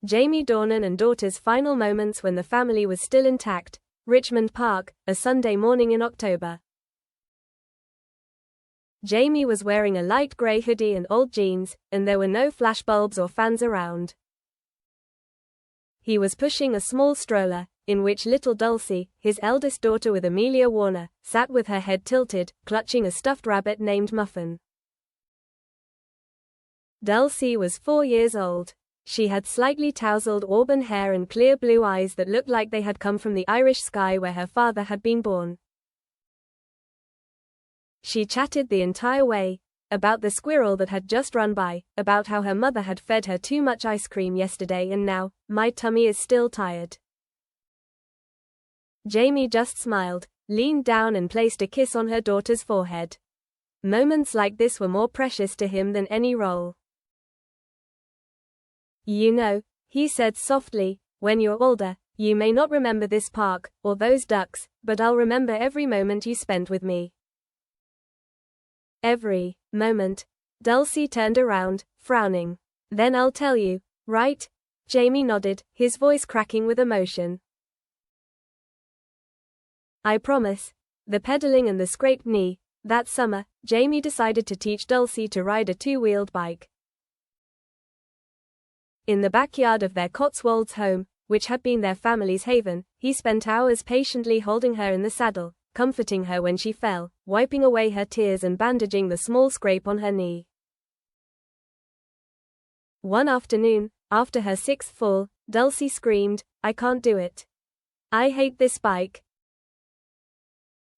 Jamie Dornan and daughter's final moments when the family was still intact. Richmond Park, a Sunday morning in October. Jamie was wearing a light grey hoodie and old jeans, and there were no flashbulbs or fans around. He was pushing a small stroller, in which little Dulcie, his eldest daughter with Amelia Warner, sat with her head tilted, clutching a stuffed rabbit named Muffin. Dulcie was 4 years old. She had slightly tousled auburn hair and clear blue eyes that looked like they had come from the Irish sky where her father had been born. She chatted the entire way, about the squirrel that had just run by, about how her mother had fed her too much ice cream yesterday and now, my tummy is still tired. Jamie just smiled, leaned down and placed a kiss on her daughter's forehead. Moments like this were more precious to him than any role. You know, he said softly, when you're older, you may not remember this park, or those ducks, but I'll remember every moment you spent with me. Every moment. Dulcie turned around, frowning. Then I'll tell you, right? Jamie nodded, his voice cracking with emotion. I promise. The pedaling and the scraped knee. That summer, Jamie decided to teach Dulcie to ride a two-wheeled bike. In the backyard of their Cotswolds home, which had been their family's haven, he spent hours patiently holding her in the saddle, comforting her when she fell, wiping away her tears and bandaging the small scrape on her knee. One afternoon, after her 6th fall, Dulcie screamed, I can't do it. I hate this bike.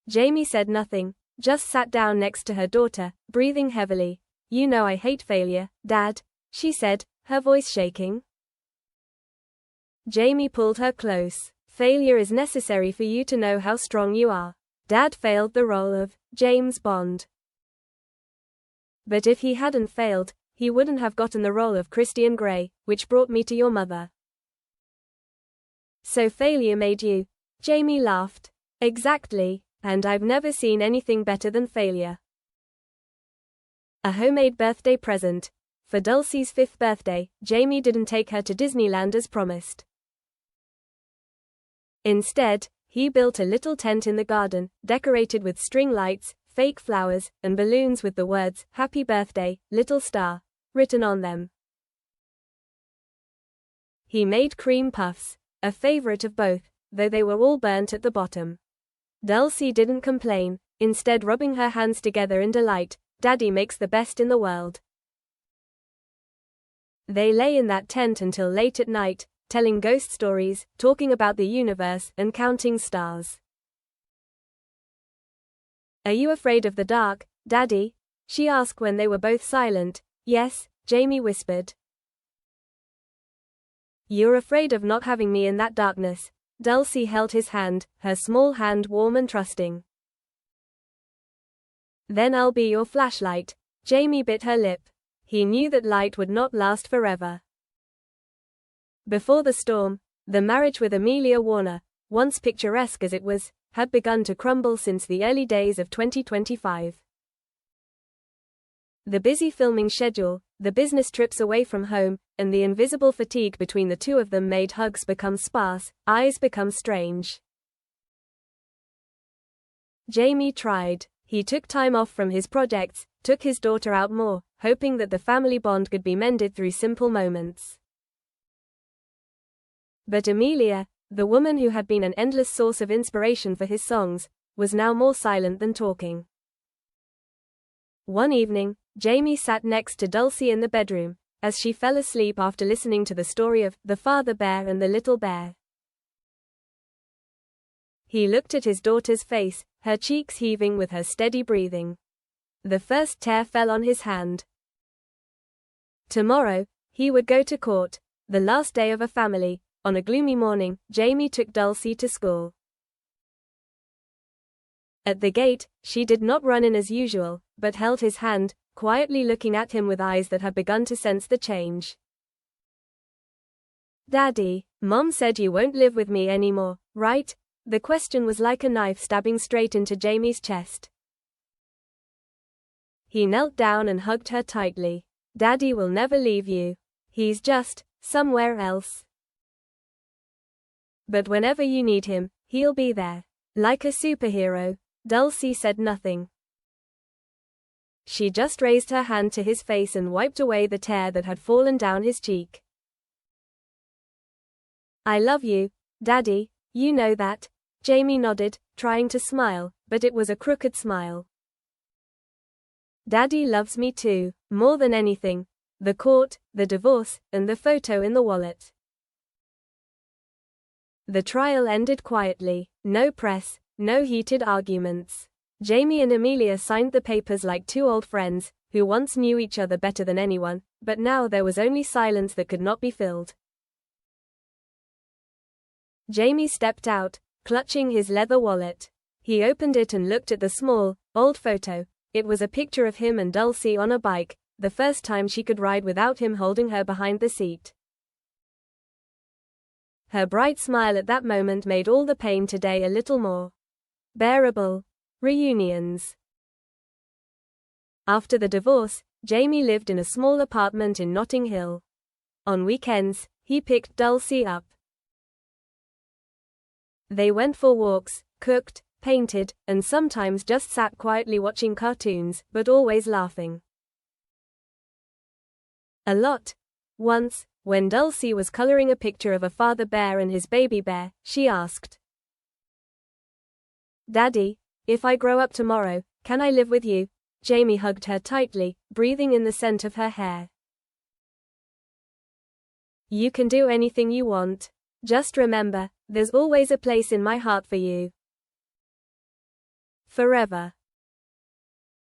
Jamie said nothing, just sat down next to her daughter, breathing heavily. You know I hate failure, Dad, she said, her voice shaking. Jamie pulled her close. Failure is necessary for you to know how strong you are. Dad failed the role of James Bond. But if he hadn't failed, he wouldn't have gotten the role of Christian Grey, which brought me to your mother. So failure made you. Jamie laughed. Exactly, and I've never seen anything better than failure. A homemade birthday present. For Dulcie's 5th birthday, Jamie didn't take her to Disneyland as promised. Instead, he built a little tent in the garden, decorated with string lights, fake flowers, and balloons with the words, Happy Birthday, Little Star, written on them. He made cream puffs, a favorite of both, though they were all burnt at the bottom. Dulcie didn't complain, instead rubbing her hands together in delight. Daddy makes the best in the world. They lay in that tent until late at night, telling ghost stories, talking about the universe, and counting stars. Are you afraid of the dark, Daddy? She asked when they were both silent. Yes, Jamie whispered. You're afraid of not having me in that darkness. Dulcie held his hand, her small hand warm and trusting. Then I'll be your flashlight. Jamie bit her lip. He knew that light would not last forever. Before the storm, the marriage with Amelia Warner, once picturesque as it was, had begun to crumble since the early days of 2025. The busy filming schedule, the business trips away from home, and the invisible fatigue between the two of them made hugs become sparse, eyes become strange. Jamie tried. He took time off from his projects, took his daughter out more, hoping that the family bond could be mended through simple moments. But Amelia, the woman who had been an endless source of inspiration for his songs, was now more silent than talking. One evening, Jamie sat next to Dulcie in the bedroom, as she fell asleep after listening to the story of the father bear and the little bear. He looked at his daughter's face, her cheeks heaving with her steady breathing. The first tear fell on his hand. Tomorrow, he would go to court, the last day of a family. On a gloomy morning, Jamie took Dulcie to school. At the gate, she did not run in as usual, but held his hand, quietly looking at him with eyes that had begun to sense the change. Daddy, Mom said you won't live with me anymore, right? The question was like a knife stabbing straight into Jamie's chest. He knelt down and hugged her tightly. Daddy will never leave you. He's just somewhere else. But whenever you need him, he'll be there. Like a superhero. Dulcie said nothing. She just raised her hand to his face and wiped away the tear that had fallen down his cheek. I love you, Daddy, you know that. Jamie nodded, trying to smile, but it was a crooked smile. Daddy loves me too, more than anything. The court, the divorce, and the photo in the wallet. The trial ended quietly. No press, no heated arguments. Jamie and Amelia signed the papers like two old friends, who once knew each other better than anyone, but now there was only silence that could not be filled. Jamie stepped out, clutching his leather wallet. He opened it and looked at the small, old photo. It was a picture of him and Dulcie on a bike, the first time she could ride without him holding her behind the seat. Her bright smile at that moment made all the pain today a little more bearable. Reunions. After the divorce, Jamie lived in a small apartment in Notting Hill. On weekends, he picked Dulcie up. They went for walks, cooked, painted, and sometimes just sat quietly watching cartoons, but always laughing. A lot. Once, when Dulcie was coloring a picture of a father bear and his baby bear, she asked, Daddy, if I grow up tomorrow, can I live with you? Jamie hugged her tightly, breathing in the scent of her hair. You can do anything you want. Just remember, there's always a place in my heart for you. Forever.